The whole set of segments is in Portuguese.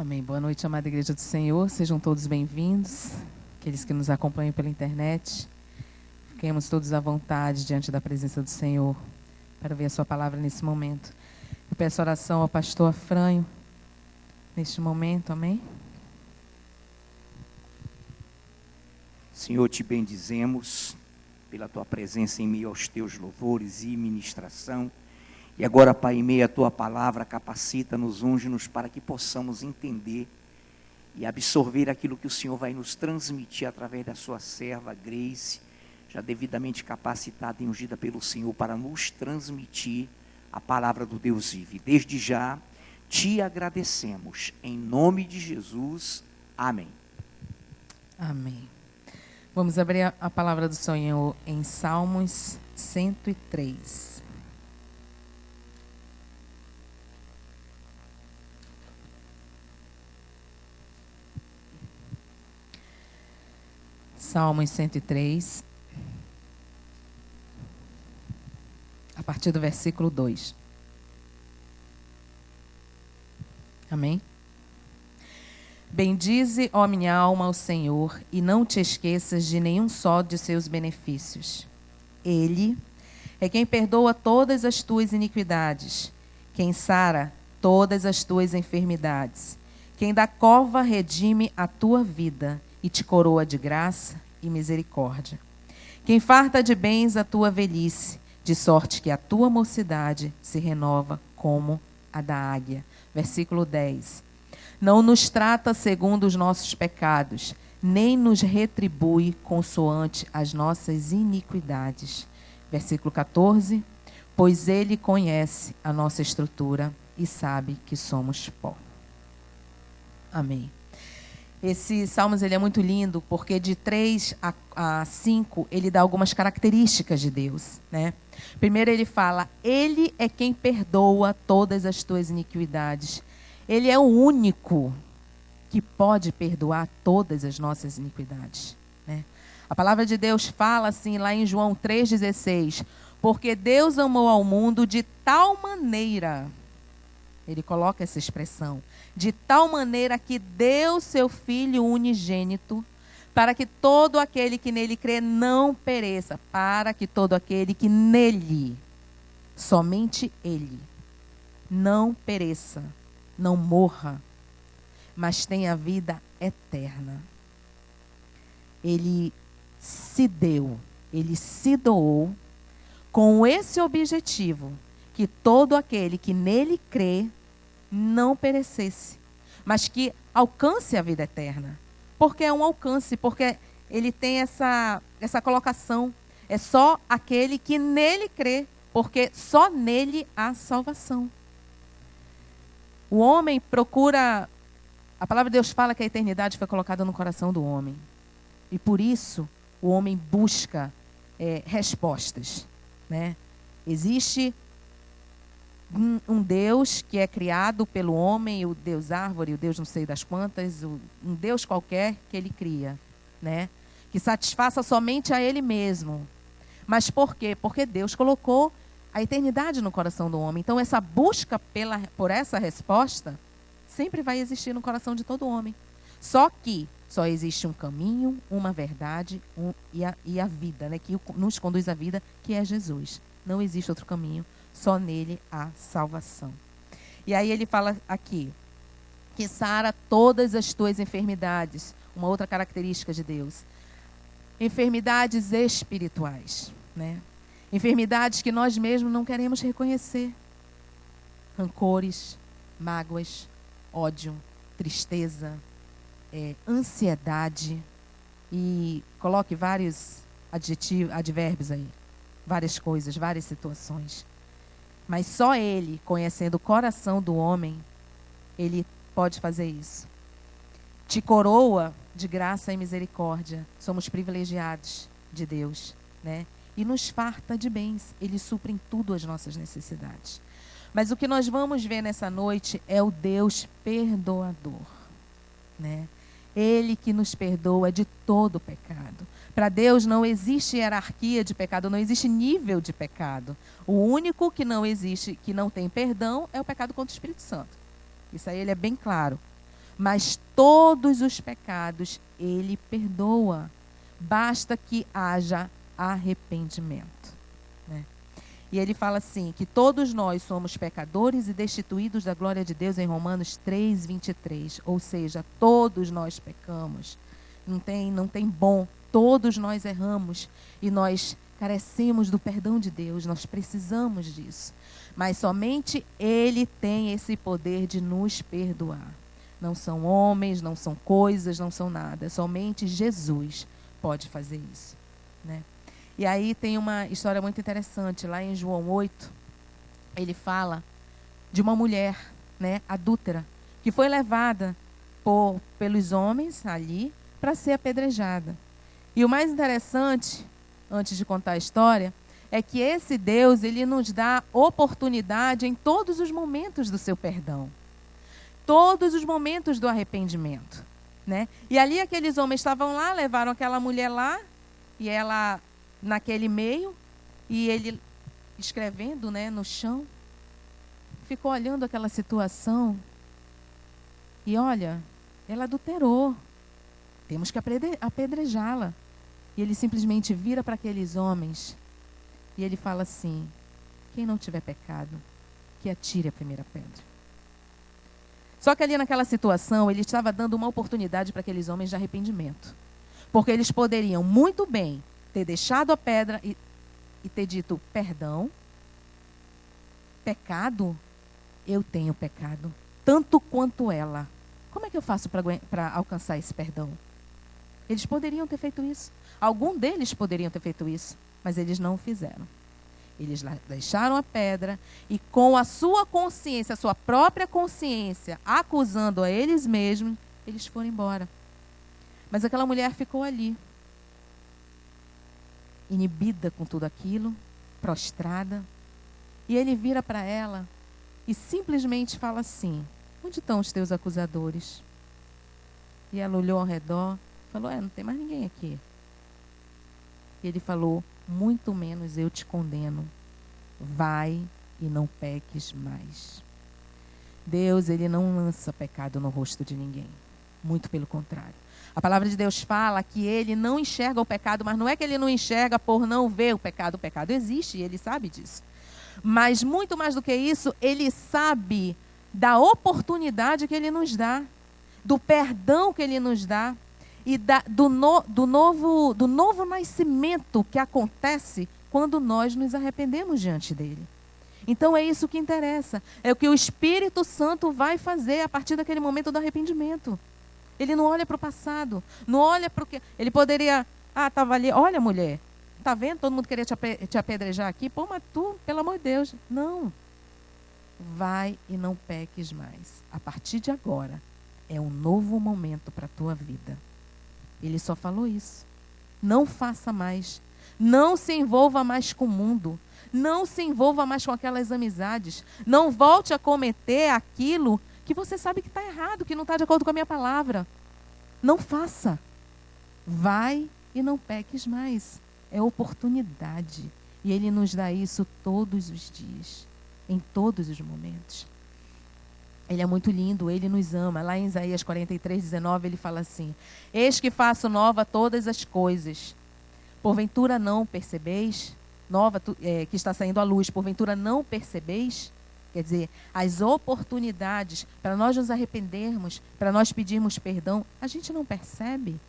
Amém. Boa noite, amada Igreja do Senhor. Sejam todos bem-vindos. Aqueles que nos acompanham pela internet. Fiquemos todos à vontade diante da presença do Senhor para ver a sua palavra nesse momento. Eu peço oração ao pastor Afrânio neste momento. Amém. Senhor, te bendizemos pela tua presença em meio aos teus louvores e ministração. E agora, Pai, em meio à tua palavra, capacita-nos, unge-nos para que possamos entender e absorver aquilo que o Senhor vai nos transmitir através da sua serva Grace, já devidamente capacitada e ungida pelo Senhor para nos transmitir a palavra do Deus vivo. E desde já te agradecemos, em nome de Jesus. Amém. Amém. Vamos abrir a palavra do Senhor em Salmos 103. Salmos 103, a partir do versículo 2. Amém? Bendize, ó minha alma, ao Senhor, e não te esqueças de nenhum só de seus benefícios. Ele é quem perdoa todas as tuas iniquidades, quem sara todas as tuas enfermidades, quem da cova redime a tua vida e te coroa de graça e misericórdia. Quem farta de bens a tua velhice, de sorte que a tua mocidade se renova como a da águia. Versículo 10. Não nos trata segundo os nossos pecados, nem nos retribui consoante as nossas iniquidades. Versículo 14. Pois ele conhece a nossa estrutura e sabe que somos pó. Amém. Esse Salmos ele é muito lindo, porque de 3 a 5, ele dá algumas características de Deus, né? Primeiro ele fala, ele é quem perdoa todas as tuas iniquidades. Ele é o único que pode perdoar todas as nossas iniquidades, né? A palavra de Deus fala assim, lá em João 3,16, porque Deus amou ao mundo de tal maneira, ele coloca essa expressão, de tal maneira que deu seu Filho unigênito, para que todo aquele que nele crê não pereça, para que todo aquele que nele, somente ele, não pereça, não morra, mas tenha vida eterna. Ele se deu, ele se doou com esse objetivo, que todo aquele que nele crê não perecesse, mas que alcance a vida eterna. Porque é um alcance, porque ele tem essa colocação. É só aquele que nele crê, porque só nele há salvação. O homem procura... A palavra de Deus fala que a eternidade foi colocada no coração do homem. E por isso o homem busca respostas, né? Existe um Deus que é criado pelo homem, o Deus árvore, o Deus não sei das quantas, um Deus qualquer que ele cria, né? Que satisfaça somente a ele mesmo. Mas por quê? Porque Deus colocou a eternidade no coração do homem. Então essa busca por essa resposta sempre vai existir no coração de todo homem. Só que só existe um caminho, uma verdade e a vida, né? Que nos conduz à vida, que é Jesus. Não existe outro caminho. Só nele há salvação. E aí ele fala aqui, que sara todas as tuas enfermidades. Uma outra característica de Deus. Enfermidades espirituais, né? Enfermidades que nós mesmos não queremos reconhecer. Rancores, mágoas, ódio, tristeza, ansiedade. E coloque vários advérbios aí. Várias coisas, várias situações. Mas só ele, conhecendo o coração do homem, ele pode fazer isso. Te coroa de graça e misericórdia. Somos privilegiados de Deus, né? E nos farta de bens. Ele supre em tudo as nossas necessidades. Mas o que nós vamos ver nessa noite é o Deus perdoador, né? Ele que nos perdoa de todo pecado. Para Deus não existe hierarquia de pecado, não existe nível de pecado. O único que não existe, que não tem perdão, é o pecado contra o Espírito Santo. Isso aí ele é bem claro. mas todos os pecados ele perdoa. Basta que haja arrependimento. Né? E ele fala assim, que todos nós somos pecadores e destituídos da glória de Deus em Romanos 3:23. Ou seja, todos nós pecamos. Não tem bom. Todos nós erramos e nós carecemos do perdão de Deus. Nós precisamos disso. Mas somente Ele tem esse poder de nos perdoar. Não são homens, não são coisas, não são nada. Somente Jesus pode fazer isso. Né? E aí tem uma história muito interessante. Lá em João 8, ele fala de uma mulher, né, adúltera, que foi levada pelos homens ali para ser apedrejada. E o mais interessante, antes de contar a história, é que esse Deus, ele nos dá oportunidade em todos os momentos do seu perdão. Todos os momentos do arrependimento. Né? E ali aqueles homens estavam lá, levaram aquela mulher lá, e ela naquele meio, e ele escrevendo, né, no chão, ficou olhando aquela situação, e olha, ela adulterou, temos que apedrejá-la. E ele simplesmente vira para aqueles homens, e ele fala assim, quem não tiver pecado, que atire a primeira pedra. Só que ali naquela situação, ele estava dando uma oportunidade para aqueles homens de arrependimento. Porque eles poderiam muito bem ter deixado a pedra e ter dito, perdão, pecado, eu tenho pecado, tanto quanto ela. Como é que eu faço para alcançar esse perdão? Eles poderiam ter feito isso. Algum deles poderiam ter feito isso, mas eles não o fizeram. Eles deixaram a pedra e com a sua consciência, a sua própria consciência, acusando a eles mesmos, eles foram embora. Mas aquela mulher ficou ali, inibida com tudo aquilo, prostrada. E ele vira para ela e simplesmente fala assim, onde estão os teus acusadores? E ela olhou ao redor, falou, não tem mais ninguém aqui. E ele falou, muito menos eu te condeno. Vai e não peques mais. Deus, ele não lança pecado no rosto de ninguém. Muito pelo contrário. A palavra de Deus fala que ele não enxerga o pecado, mas não é que ele não enxerga por não ver o pecado. O pecado existe e ele sabe disso. Mas muito mais do que isso, ele sabe da oportunidade que ele nos dá, do perdão que ele nos dá e do novo nascimento que acontece quando nós nos arrependemos diante dele. Então é isso que interessa. É o que o Espírito Santo vai fazer a partir daquele momento do arrependimento. Ele não olha para o passado, não olha para o que... Ele poderia... estava ali, olha mulher, está vendo? Todo mundo queria te apedrejar aqui. Pô, mas tu, pelo amor de Deus. Não. Vai e não peques mais. A partir de agora, é um novo momento para a tua vida. Ele só falou isso. Não faça mais. Não se envolva mais com o mundo. Não se envolva mais com aquelas amizades. Não volte a cometer aquilo que você sabe que está errado, que não está de acordo com a minha palavra. Não faça. Vai e não peques mais. É oportunidade. E ele nos dá isso todos os dias, em todos os momentos. Ele é muito lindo, ele nos ama. Lá em Isaías 43:19, ele fala assim, eis que faço nova todas as coisas. Porventura não percebeis? Que está saindo à luz, porventura não percebeis? Quer dizer, as oportunidades para nós nos arrependermos, para nós pedirmos perdão, a gente não percebe.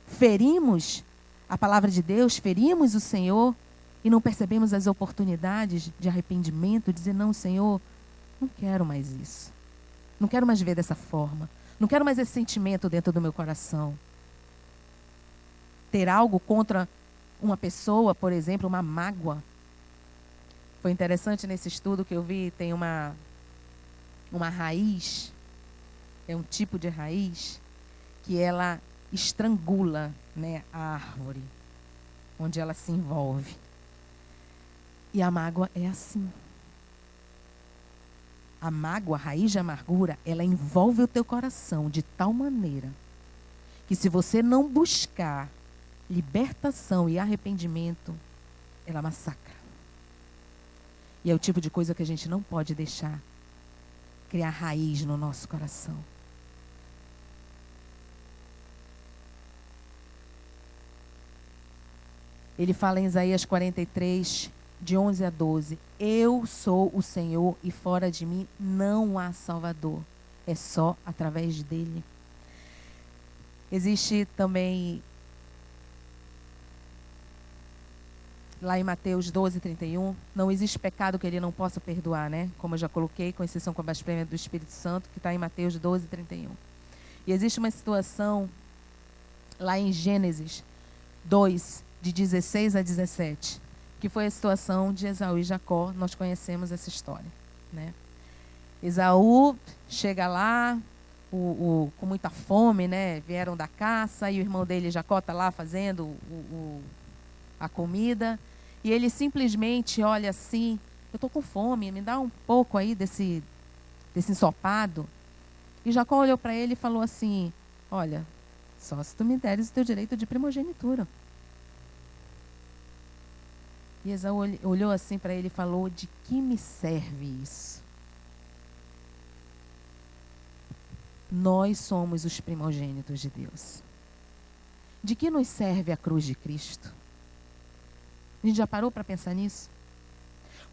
Ferimos a palavra de Deus, ferimos o Senhor e não percebemos as oportunidades de arrependimento, dizer, não, Senhor, não quero mais isso. Não quero mais ver dessa forma. Não quero mais esse sentimento dentro do meu coração. Ter algo contra uma pessoa, por exemplo, uma mágoa. Foi interessante nesse estudo que eu vi, tem uma raiz, é um tipo de raiz, que ela estrangula, né, a árvore, onde ela se envolve. E a mágoa é assim. A mágoa, a raiz de amargura, ela envolve o teu coração de tal maneira que se você não buscar libertação e arrependimento, ela massacra. E é o tipo de coisa que a gente não pode deixar criar raiz no nosso coração. Ele fala em Isaías 43, de 11 a 12. Eu sou o Senhor e fora de mim não há Salvador. É só através dele. Existe também, lá em Mateus 12, 31, não existe pecado que ele não possa perdoar, né? Como eu já coloquei, com exceção com a blasfêmia do Espírito Santo, que está em Mateus 12, 31. E existe uma situação lá em Gênesis 2, de 16 a 17, que foi a situação de Esaú e Jacó. Nós conhecemos essa história, né? Esaú chega lá, com muita fome, né? Vieram da caça e o irmão dele, Jacó, está lá fazendo a comida. E ele simplesmente olha assim, eu estou com fome, me dá um pouco aí desse ensopado. E Jacó olhou para ele e falou assim, olha, só se tu me deres o teu direito de primogenitura. E Esaú olhou assim para ele e falou, de que me serve isso? Nós somos os primogênitos de Deus. De que nos serve a cruz de Cristo? A gente já parou para pensar nisso?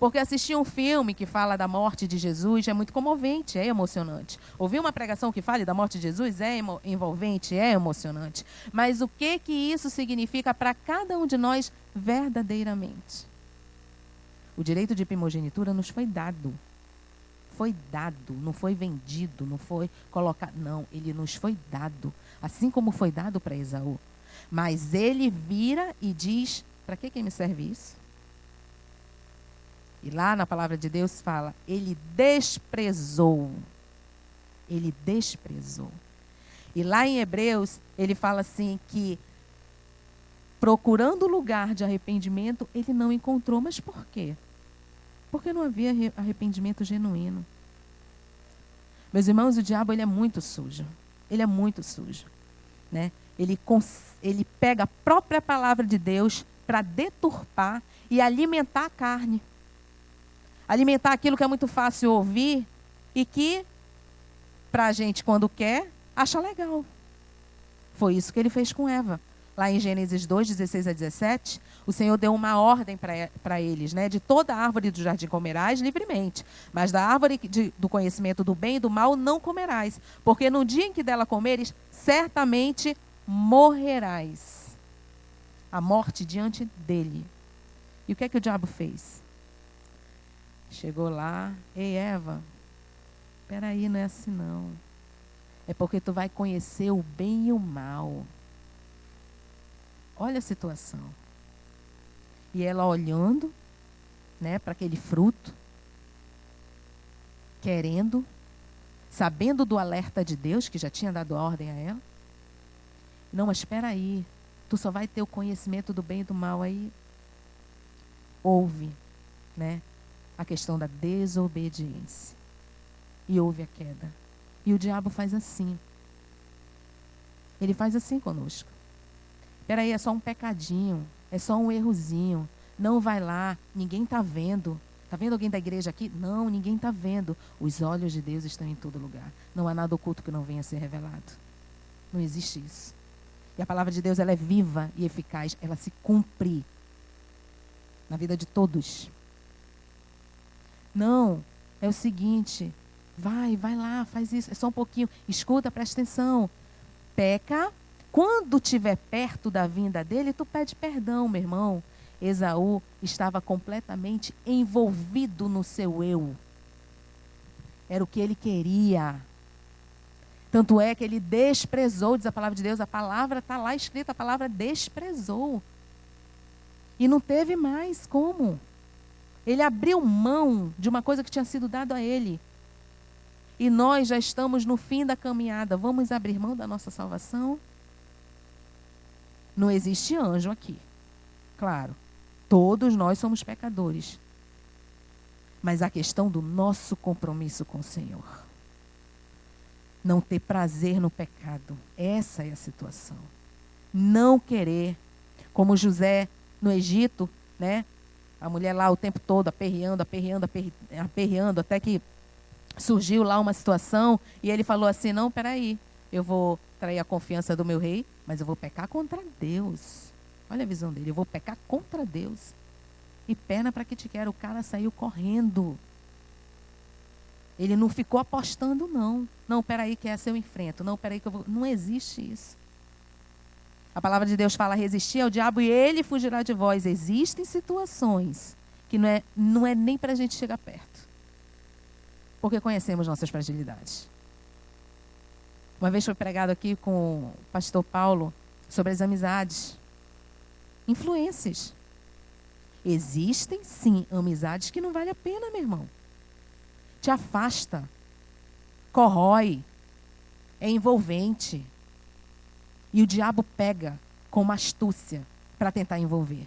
Porque assistir um filme que fala da morte de Jesus é muito comovente, é emocionante. Ouvir uma pregação que fale da morte de Jesus é envolvente, é emocionante. Mas o que isso significa para cada um de nós verdadeiramente? O direito de primogenitura nos foi dado. Foi dado, não foi vendido, não foi colocado. Não, ele nos foi dado. Assim como foi dado para Esaú. Mas ele vira e diz, para que me serve isso? E lá na palavra de Deus fala, ele desprezou. Ele desprezou. E lá em Hebreus, ele fala assim que, procurando lugar de arrependimento, ele não encontrou. Mas por quê? Porque não havia arrependimento genuíno. Meus irmãos, o diabo ele é muito sujo. Ele é muito sujo, né? Ele pega a própria palavra de Deus para deturpar e alimentar a carne. Alimentar aquilo que é muito fácil ouvir e que, para a gente, quando quer, acha legal. Foi isso que ele fez com Eva. Lá em Gênesis 2, 16 a 17, o Senhor deu uma ordem para eles, né? De toda árvore do jardim comerás livremente, mas da árvore do conhecimento do bem e do mal não comerás, porque no dia em que dela comeres, certamente morrerás. A morte diante dele. E o que é que o diabo fez? Chegou lá, ei Eva, peraí, não é assim não. É porque tu vai conhecer o bem e o mal. Olha a situação. E ela olhando, né, para aquele fruto, querendo, sabendo do alerta de Deus, que já tinha dado ordem a ela. Não, mas espera aí, tu só vai ter o conhecimento do bem e do mal aí. Houve, né, a questão da desobediência. E houve a queda. E o diabo faz assim. Ele faz assim conosco. Peraí, é só um pecadinho, é só um errozinho. Não vai lá, ninguém está vendo. Está vendo alguém da igreja aqui? Não, ninguém está vendo. Os olhos de Deus estão em todo lugar. Não há nada oculto que não venha a ser revelado. Não existe isso. E a palavra de Deus ela é viva e eficaz. Ela se cumpre na vida de todos. Não, é o seguinte, vai lá, faz isso. É só um pouquinho. Escuta, presta atenção. Peca. Quando estiver perto da vinda dele, tu pede perdão, meu irmão. Esaú estava completamente envolvido no seu eu. Era o que ele queria. Tanto é que ele desprezou, diz a palavra de Deus, a palavra está lá escrita, a palavra desprezou. E não teve mais como. Ele abriu mão de uma coisa que tinha sido dada a ele. E nós já estamos no fim da caminhada. Vamos abrir mão da nossa salvação? Não existe anjo aqui. Claro, todos nós somos pecadores. Mas a questão do nosso compromisso com o Senhor. Não ter prazer no pecado. Essa é a situação. Não querer. Como José no Egito, né? A mulher lá o tempo todo aperreando, até que surgiu lá uma situação e ele falou assim, não, peraí, eu vou trair a confiança do meu rei, mas eu vou pecar contra Deus. Olha a visão dele, eu vou pecar contra Deus. E perna para que te quero, o cara saiu correndo. Ele não ficou apostando, não. Não, peraí, que essa eu enfrento. Não, peraí que eu vou... Não existe isso. A palavra de Deus fala, resistir ao diabo e ele fugirá de vós. Existem situações que não é nem para a gente chegar perto. Porque conhecemos nossas fragilidades. Uma vez foi pregado aqui com o pastor Paulo sobre as amizades. Influências. Existem, sim, amizades que não vale a pena, meu irmão. Te afasta, corrói, é envolvente. E o diabo pega com uma astúcia para tentar envolver.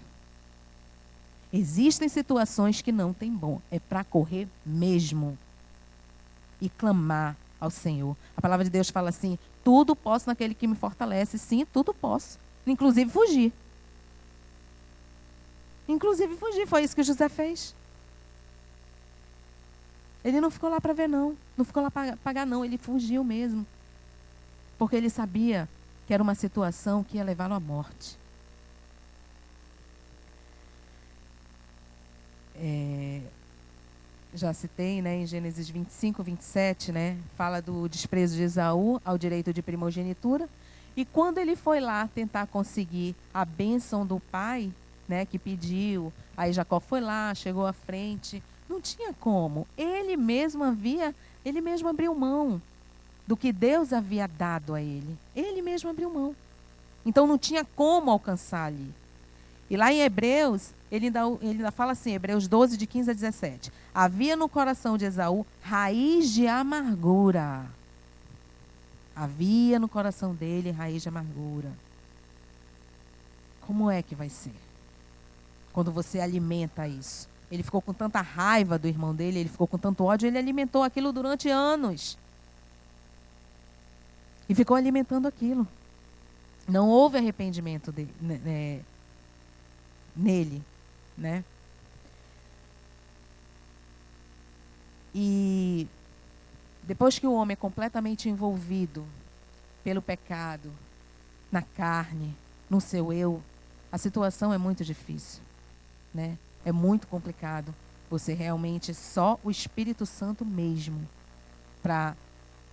Existem situações que não tem bom, é para correr mesmo e clamar ao Senhor. A palavra de Deus fala assim, tudo posso naquele que me fortalece. Sim, tudo posso, inclusive fugir. Inclusive fugir, foi isso que José fez. Ele não ficou lá para ver, não. Não ficou lá para pagar, não. Ele fugiu mesmo. Porque ele sabia que era uma situação que ia levá-lo à morte. Já citei, né, em Gênesis 25, 27, né, fala do desprezo de Esaú ao direito de primogenitura. E quando ele foi lá tentar conseguir a bênção do pai, né, que pediu, aí Jacó foi lá, chegou à frente, não tinha como. Ele mesmo abriu mão do que Deus havia dado a ele. Ele mesmo abriu mão. Então não tinha como alcançar ali. E lá em Hebreus, ele ainda fala assim, Hebreus 12, de 15 a 17. Havia no coração de Esaú raiz de amargura. Havia no coração dele raiz de amargura. Como é que vai ser? Quando você alimenta isso. Ele ficou com tanta raiva do irmão dele, ele ficou com tanto ódio, ele alimentou aquilo durante anos. E ficou alimentando aquilo. Não houve arrependimento nele, né? E depois que o homem é completamente envolvido pelo pecado, na carne, no seu eu, a situação é muito difícil, né? É muito complicado. Você realmente, só o Espírito Santo mesmo, para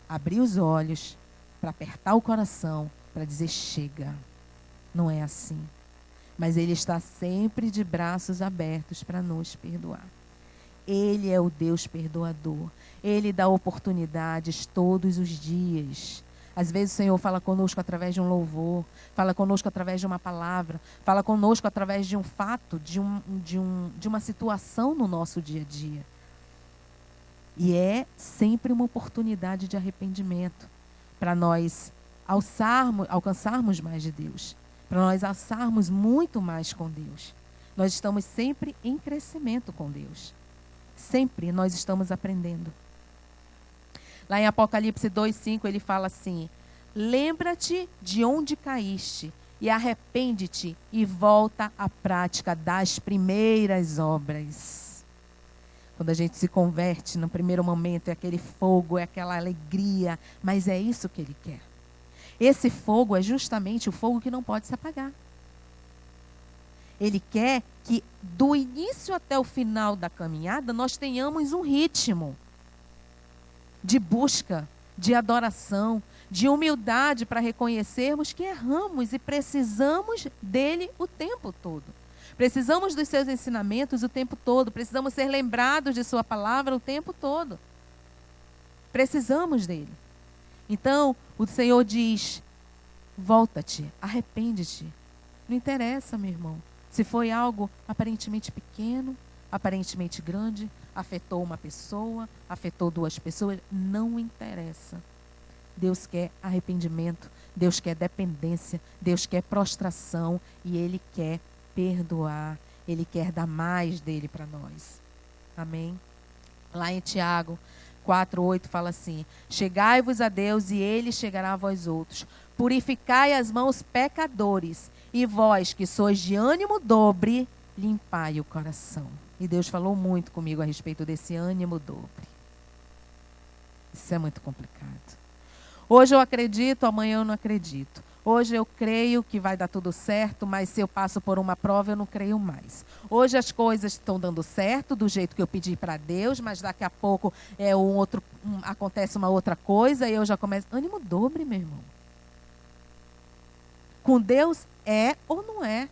abrir os olhos, para apertar o coração, para dizer chega. Não é assim. Mas Ele está sempre de braços abertos para nos perdoar. Ele é o Deus perdoador. Ele dá oportunidades todos os dias. Às vezes o Senhor fala conosco através de um louvor, fala conosco através de uma palavra, fala conosco através de um fato, de uma situação no nosso dia a dia. E é sempre uma oportunidade de arrependimento para nós alcançarmos mais de Deus, para nós alçarmos muito mais com Deus. Nós estamos sempre em crescimento com Deus. Sempre nós estamos aprendendo. Lá em Apocalipse 2:5 ele fala assim: lembra-te de onde caíste e arrepende-te e volta à prática das primeiras obras. Quando a gente se converte no primeiro momento, é aquele fogo, é aquela alegria, mas é isso que Ele quer. Esse fogo é justamente o fogo que não pode se apagar. Ele quer que do início até o final da caminhada nós tenhamos um ritmo de busca, de adoração, de humildade para reconhecermos que erramos e precisamos dele o tempo todo. Precisamos dos seus ensinamentos o tempo todo. Precisamos ser lembrados de sua palavra o tempo todo. Precisamos dele. Então, o Senhor diz: volta-te, arrepende-te. Não interessa, meu irmão, se foi algo aparentemente pequeno, aparentemente grande, afetou uma pessoa, afetou duas pessoas, não interessa. Deus quer arrependimento, Deus quer dependência, Deus quer prostração e Ele quer perdoar, Ele quer dar mais dele para nós. Amém? Lá em Tiago 4:8 fala assim: chegai-vos a Deus e Ele chegará a vós outros. Purificai as mãos, pecadores, e vós que sois de ânimo dobre, limpai o coração. E Deus falou muito comigo a respeito desse ânimo dobre. Isso é muito complicado. Hoje eu acredito, amanhã eu não acredito. Hoje eu creio que vai dar tudo certo, mas se eu passo por uma prova, eu não creio mais. Hoje as coisas estão dando certo, do jeito que eu pedi para Deus, mas daqui a pouco acontece uma outra coisa e eu já começo... Ânimo dobre, meu irmão. Com Deus é ou não é.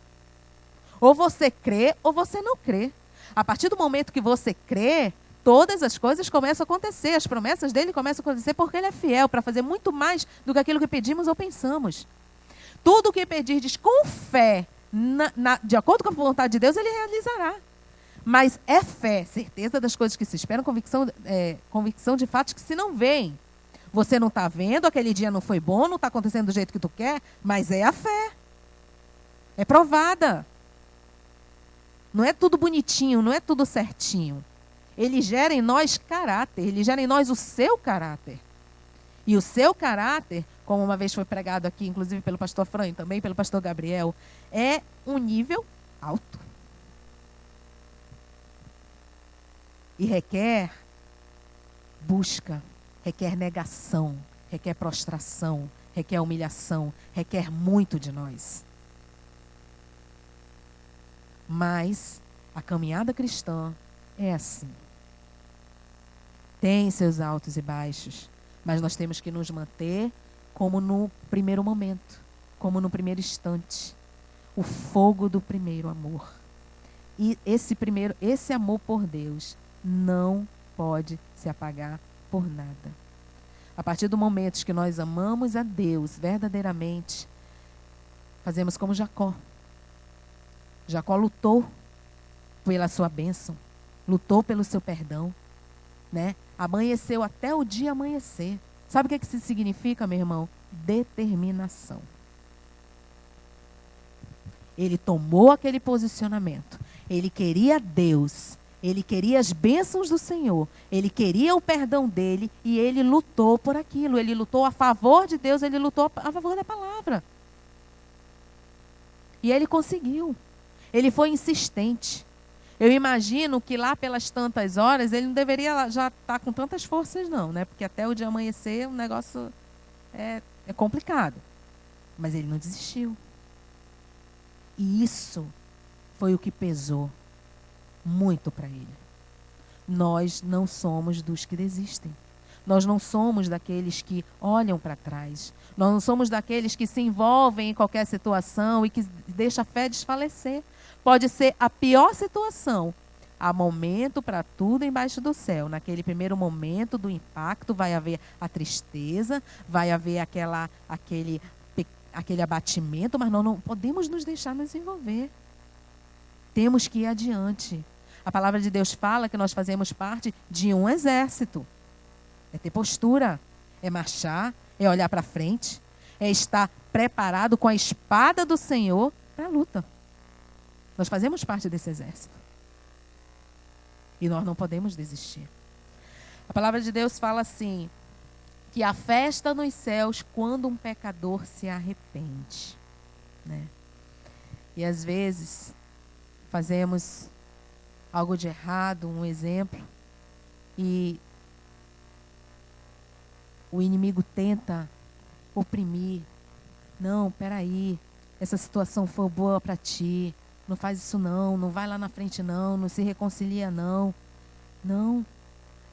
Ou você crê ou você não crê. A partir do momento que você crê, todas as coisas começam a acontecer. As promessas dele começam a acontecer porque ele é fiel para fazer muito mais do que aquilo que pedimos ou pensamos. Tudo o que pedirdes com fé, de acordo com a vontade de Deus, ele realizará. Mas é fé, certeza das coisas que se esperam, convicção de fatos que se não veem. Você não está vendo, aquele dia não foi bom, não está acontecendo do jeito que tu quer, mas é a fé. É provada. Não é tudo bonitinho, não é tudo certinho. Ele gera em nós caráter, ele gera em nós o seu caráter. E o seu caráter, como uma vez foi pregado aqui, inclusive pelo pastor Fran e também pelo pastor Gabriel, é um nível alto. E requer busca, requer negação, requer prostração, requer humilhação, requer muito de nós. Mas a caminhada cristã é assim. Tem seus altos e baixos, mas nós temos que nos manter como no primeiro momento, como no primeiro instante. O fogo do primeiro amor. E esse amor por Deus não pode se apagar por nada. A partir do momento que nós amamos a Deus verdadeiramente, fazemos como Jacó. Jacó lutou pela sua bênção, lutou pelo seu perdão, né? Amanheceu até o dia amanhecer. Sabe o que isso significa, meu irmão? Determinação. Ele tomou aquele posicionamento. Ele queria Deus. Ele queria as bênçãos do Senhor. Ele queria o perdão dele e ele lutou por aquilo. Ele lutou a favor de Deus, ele lutou a favor da palavra. E ele conseguiu. Ele foi insistente. Eu imagino que lá pelas tantas horas, ele não deveria já estar com tantas forças não, né? Porque até o dia amanhecer o negócio é complicado. Mas ele não desistiu. E isso foi o que pesou muito para ele. Nós não somos dos que desistem. Nós não somos daqueles que olham para trás. Nós não somos daqueles que se envolvem em qualquer situação e que deixam a fé desfalecer. Pode ser a pior situação. Há momento para tudo embaixo do céu. Naquele primeiro momento do impacto vai haver a tristeza, vai haver aquele abatimento, mas nós não podemos nos deixar nos envolver. Temos que ir adiante. A palavra de Deus fala que nós fazemos parte de um exército. É ter postura, é marchar, é olhar para frente, é estar preparado com a espada do Senhor para a luta. Nós fazemos parte desse exército. E nós não podemos desistir. A palavra de Deus fala assim, que há festa nos céus quando um pecador se arrepende, né? E às vezes fazemos algo de errado, um exemplo, e o inimigo tenta oprimir. Não, peraí, essa situação foi boa para ti, não faz isso não vai lá na frente não se reconcilia não. Não,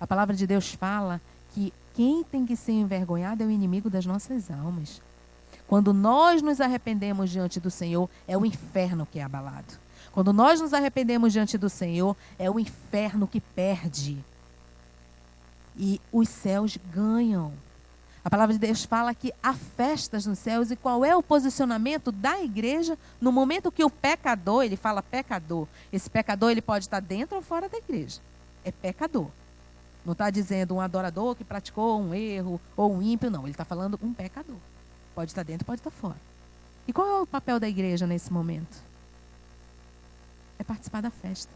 a palavra de Deus fala que quem tem que ser envergonhado é o inimigo das nossas almas. Quando nós nos arrependemos diante do Senhor, é o inferno que é abalado. Quando nós nos arrependemos diante do Senhor, é o inferno que perde. E os céus ganham. A palavra de Deus fala que há festas nos céus. E qual é o posicionamento da igreja no momento que o pecador, ele fala pecador. Esse pecador ele pode estar dentro ou fora da igreja. É pecador. Não está dizendo um adorador que praticou um erro ou um ímpio, não. Ele está falando um pecador. Pode estar dentro, pode estar fora. E qual é o papel da igreja nesse momento? É participar da festa.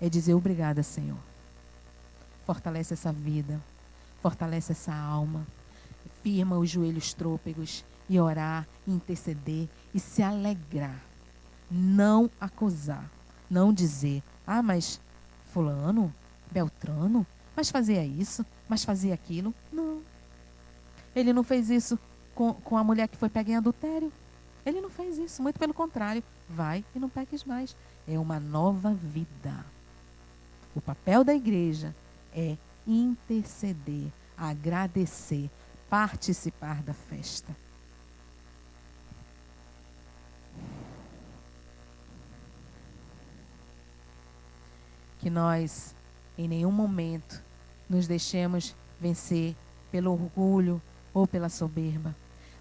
É dizer obrigada, Senhor. Fortalece essa vida, fortalece essa alma, firma os joelhos trôpegos e orar, interceder e se alegrar. Não acusar, não dizer, mas fulano, Beltrano, mas fazia isso, mas fazia aquilo. Não. Ele não fez isso com a mulher que foi pega em adultério. Ele não fez isso, muito pelo contrário. Vai e não peques mais. É uma nova vida. O papel da igreja é interceder, agradecer, participar da festa. Que nós, em nenhum momento, nos deixemos vencer pelo orgulho ou pela soberba,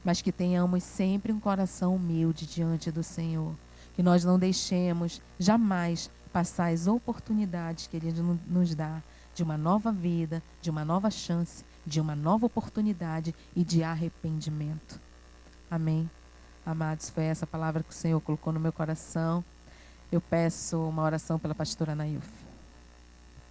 mas que tenhamos sempre um coração humilde diante do Senhor. Que nós não deixemos jamais passar as oportunidades que Ele nos dá de uma nova vida, de uma nova chance, de uma nova oportunidade e de arrependimento. Amém? Amados, foi essa palavra que o Senhor colocou no meu coração. Eu peço uma oração pela pastora Nailfe.